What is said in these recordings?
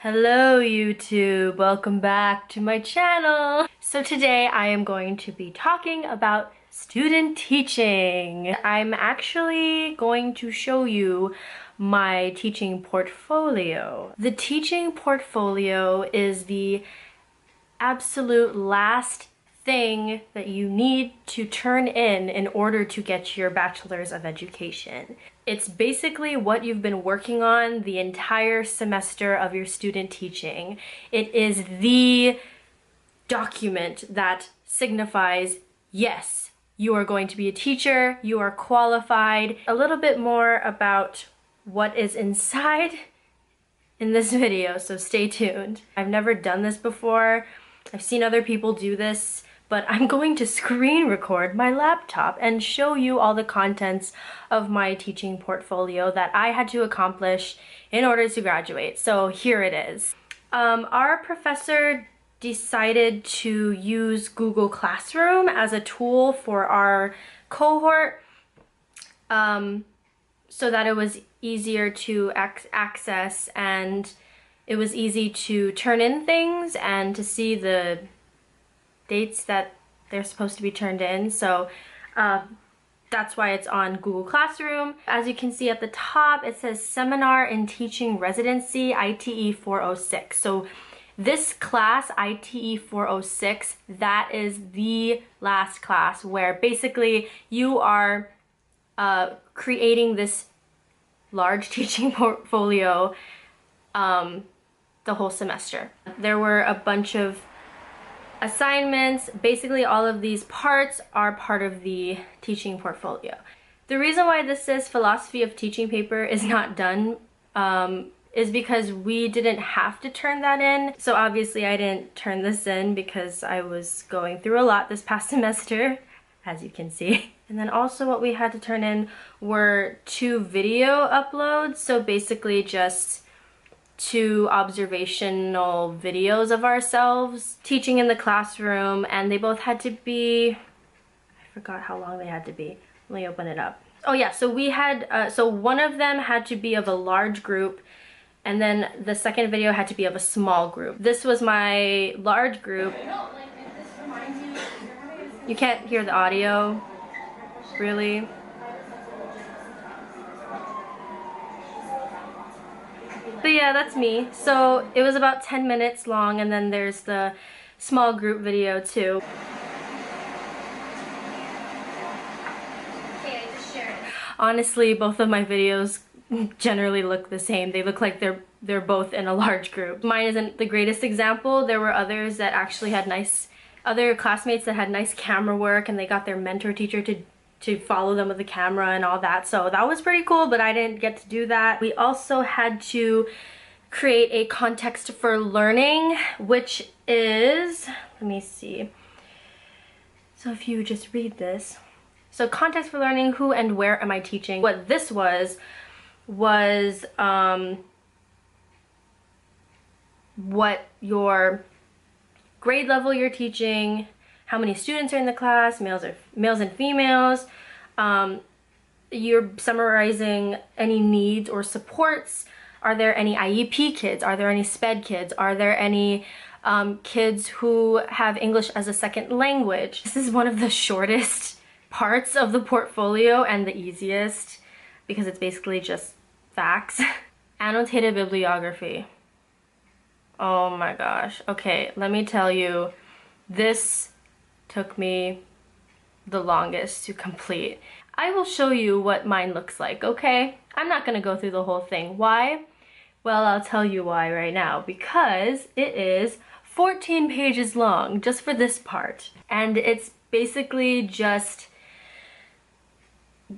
Hello YouTube, welcome back to my channel. So today I am going to be talking about student teaching. I'm actually going to show you my teaching portfolio. The teaching portfolio is the absolute last thing that you need to turn in order to get your bachelor's of education. It's basically what you've been working on the entire semester of your student teaching. It is the document that signifies, yes, you are going to be a teacher, you are qualified. A little bit more about what is inside in this video, so stay tuned. I've never done this before. I've seen other people do this, but I'm going to screen record my laptop and show you all the contents of my teaching portfolio that I had to accomplish in order to graduate. So here it is. Our professor decided to use Google Classroom as a tool for our cohort so that it was easier to access, and it was easy to turn in things and to see the dates that they're supposed to be turned in. So that's why it's on Google Classroom. As you can see at the top, it says Seminar in Teaching Residency ITE 406. So this class, ITE 406, that is the last class where basically you are creating this large teaching portfolio the whole semester. There were a bunch of assignments. Basically all of these parts are part of the teaching portfolio. The reason why this says philosophy of teaching paper is not done is because we didn't have to turn that in. So obviously I didn't turn this in because I was going through a lot this past semester, as you can see. And then also what we had to turn in were 2 video uploads. So basically just 2 observational videos of ourselves teaching in the classroom, and they both had to be, I forgot how long they had to be. Let me open it up. Oh yeah, so we had, so one of them had to be of a large group, and then the second video had to be of a small group. This was my large group. You can't hear the audio, really. But yeah, that's me. So it was about 10 minutes long, and then there's the small group video too. Okay, I just shared it. Honestly, both of my videos generally look the same. They look like they're both in a large group. Mine isn't the greatest example. There were others that actually had other classmates that had nice camera work, and they got their mentor teacher to follow them with the camera and all that. So that was pretty cool, but I didn't get to do that. We also had to create a context for learning, which is, let me see. So if you just read this. So context for learning, who and where am I teaching? What this was what your grade level you're teaching, how many students are in the class, males and females. You're summarizing any needs or supports. Are there any IEP kids? Are there any SPED kids? Are there any kids who have English as a second language? This is one of the shortest parts of the portfolio and the easiest because it's basically just facts. Annotated bibliography. Oh my gosh. Okay, let me tell you, this took me the longest to complete. I will show you what mine looks like, okay? I'm not gonna go through the whole thing. Why? Well, I'll tell you why right now. Because it is 14 pages long, just for this part. And it's basically just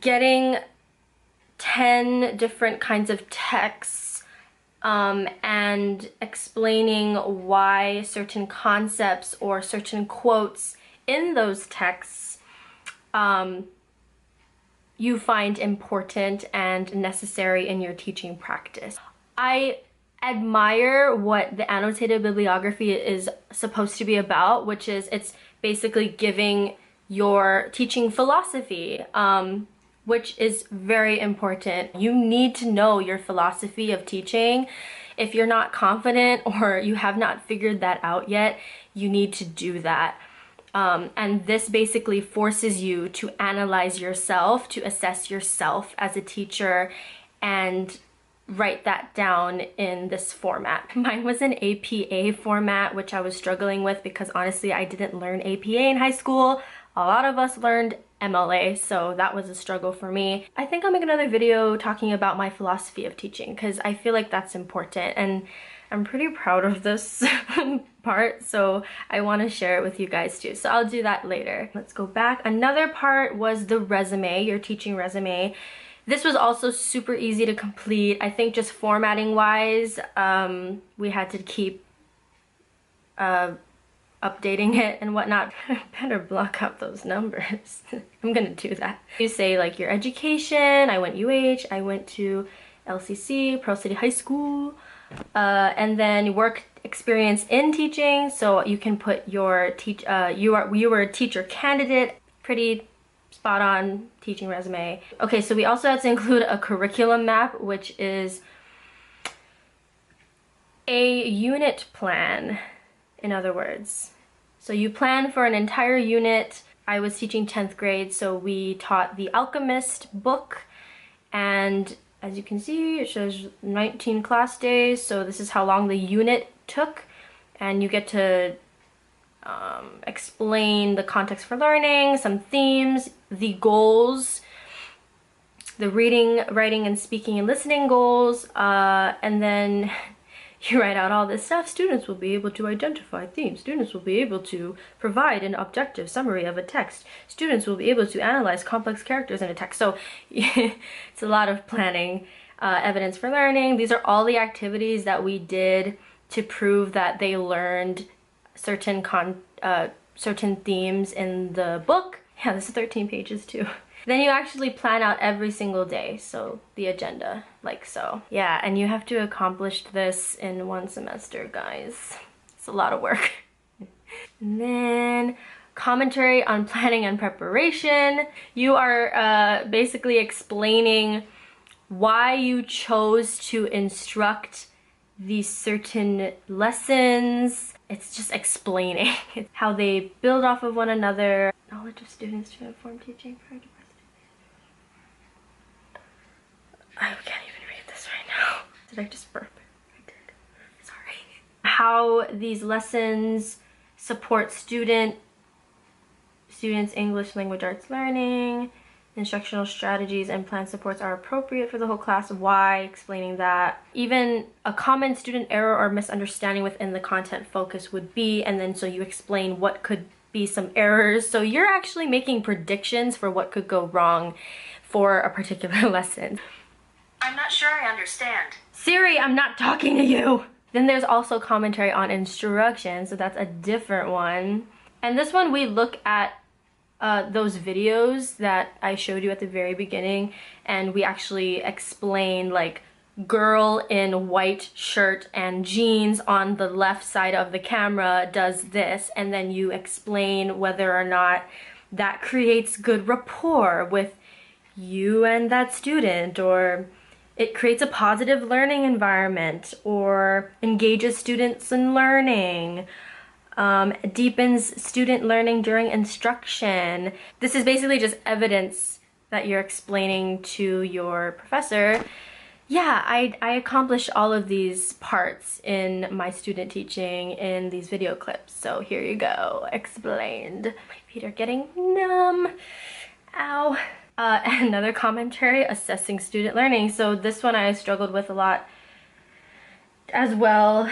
getting 10 different kinds of texts and explaining why certain concepts or certain quotes in those texts you find important and necessary in your teaching practice. I admire what the annotated bibliography is supposed to be about, which is it's basically giving your teaching philosophy, which is very important. You need to know your philosophy of teaching if you're not confident or you have not figured that out yet, you need to do that. And this basically forces you to analyze yourself, to assess yourself as a teacher, and write that down in this format. Mine was an APA format, which I was struggling with because honestly, I didn't learn APA in high school. A lot of us learned MLA, so that was a struggle for me. I think I'll make another video talking about my philosophy of teaching because I feel like that's important, and I'm pretty proud of this part, so I want to share it with you guys too. So I'll do that later. Let's go back. Another part was the resume, your teaching resume. This was also super easy to complete. I think just formatting wise, we had to keep updating it and whatnot. I better block out those numbers. I'm gonna do that. You say like your education. I went UH, I went to LCC, Pearl City High School, and then work experience in teaching. So you can put your you were a teacher candidate. Pretty spot on teaching resume. Okay, so we also had to include a curriculum map, which is a unit plan, in other words. So you plan for an entire unit. I was teaching 10th grade, so we taught The Alchemist book, and as you can see, it shows 19 class days, so this is how long the unit took, and you get to explain the context for learning, some themes, the goals, the reading, writing, and speaking and listening goals, and then you write out all this stuff. Students will be able to identify themes. Students will be able to provide an objective summary of a text. Students will be able to analyze complex characters in a text. So it's a lot of planning. Evidence for learning. These are all the activities that we did to prove that they learned certain themes in the book. Yeah, this is 13 pages too. Then you actually plan out every single day, so the agenda, like so. Yeah, and you have to accomplish this in one semester, guys. It's a lot of work. And then commentary on planning and preparation. You are basically explaining why you chose to instruct these certain lessons. It's just explaining how they build off of one another. Knowledge of students to inform teaching. I can't even read this right now. Did I just burp? I did. Sorry. How these lessons support students' English language arts learning, instructional strategies and plan supports are appropriate for the whole class. Why? Explaining that. Even a common student error or misunderstanding within the content focus would be, and then so you explain what could be some errors. So you're actually making predictions for what could go wrong for a particular lesson. I'm not sure I understand. Siri, I'm not talking to you. Then there's also commentary on instruction, so that's a different one. And this one we look at those videos that I showed you at the very beginning, and we actually explain like girl in white shirt and jeans on the left side of the camera does this, and then you explain whether or not that creates good rapport with you and that student, or it creates a positive learning environment, or engages students in learning, deepens student learning during instruction. This is basically just evidence that you're explaining to your professor. Yeah, I accomplished all of these parts in my student teaching in these video clips. So here you go, explained. My feet are getting numb. Ow. Another commentary, assessing student learning. So this one I struggled with a lot as well.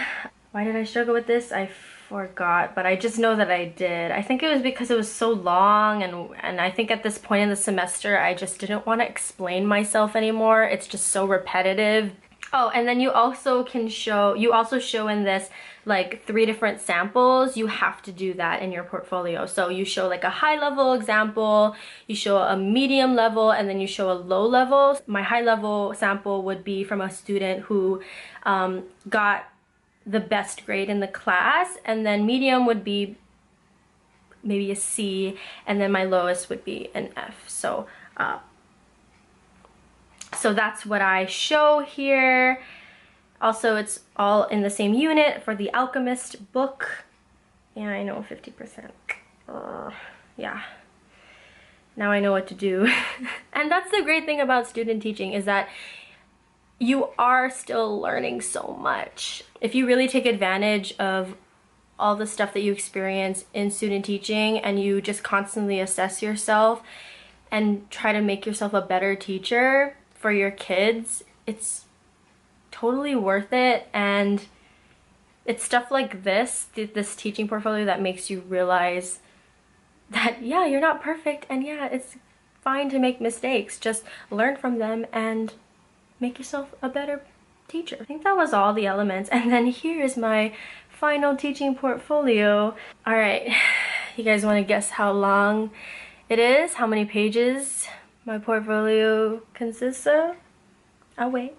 Why did I struggle with this? I forgot, but I just know that I did. I think it was because it was so long, and I think at this point in the semester I just didn't want to explain myself anymore. It's just so repetitive. Oh, and then you also show in this like 3 different samples. You have to do that in your portfolio. So you show like a high level example, you show a medium level, and then you show a low level. My high level sample would be from a student who got the best grade in the class, and then medium would be maybe a C, and then my lowest would be an F. So so that's what I show here. Also, it's all in the same unit for the Alchemist book. Yeah, I know, 50%. Yeah. Now I know what to do. And that's the great thing about student teaching, is that you are still learning so much. If you really take advantage of all the stuff that you experience in student teaching and you just constantly assess yourself and try to make yourself a better teacher for your kids, it's totally worth it. And it's stuff like this teaching portfolio that makes you realize that, yeah, you're not perfect, and yeah, it's fine to make mistakes. Just learn from them and make yourself a better teacher. I think that was all the elements. And then here is my final teaching portfolio. All right, you guys want to guess how long it is? How many pages my portfolio consists of? I'll wait.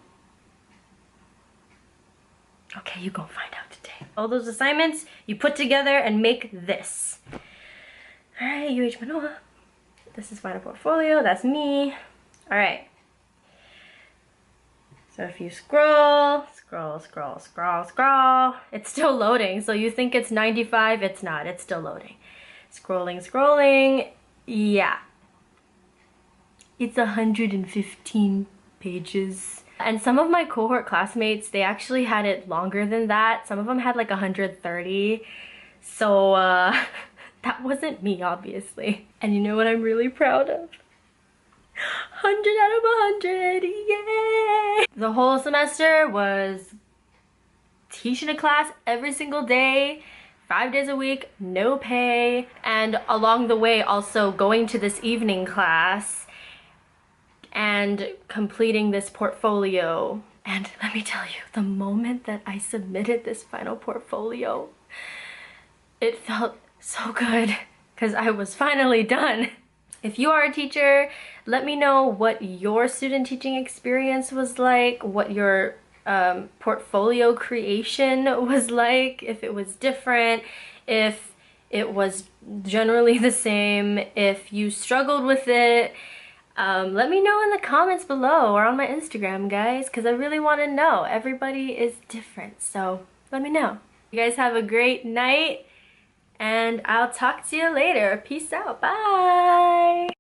Okay, you go find out today. All those assignments you put together and make this. All right, UH Manoa. This is final portfolio, that's me. All right. So if you scroll, it's still loading. So you think it's 95, it's not, it's still loading. Scrolling, yeah. It's 115 pages. And some of my cohort classmates, they actually had it longer than that. Some of them had like 130. So that wasn't me, obviously. And you know what I'm really proud of? 100 out of 100, yay! The whole semester was teaching a class every single day, 5 days a week, no pay, and along the way also going to this evening class and completing this portfolio. And let me tell you, the moment that I submitted this final portfolio, it felt so good because I was finally done. If you are a teacher, let me know what your student teaching experience was like, what your portfolio creation was like, if it was different, if it was generally the same, if you struggled with it. Let me know in the comments below or on my Instagram, guys, because I really want to know. Everybody is different, so let me know. You guys have a great night, and I'll talk to you later. Peace out. Bye.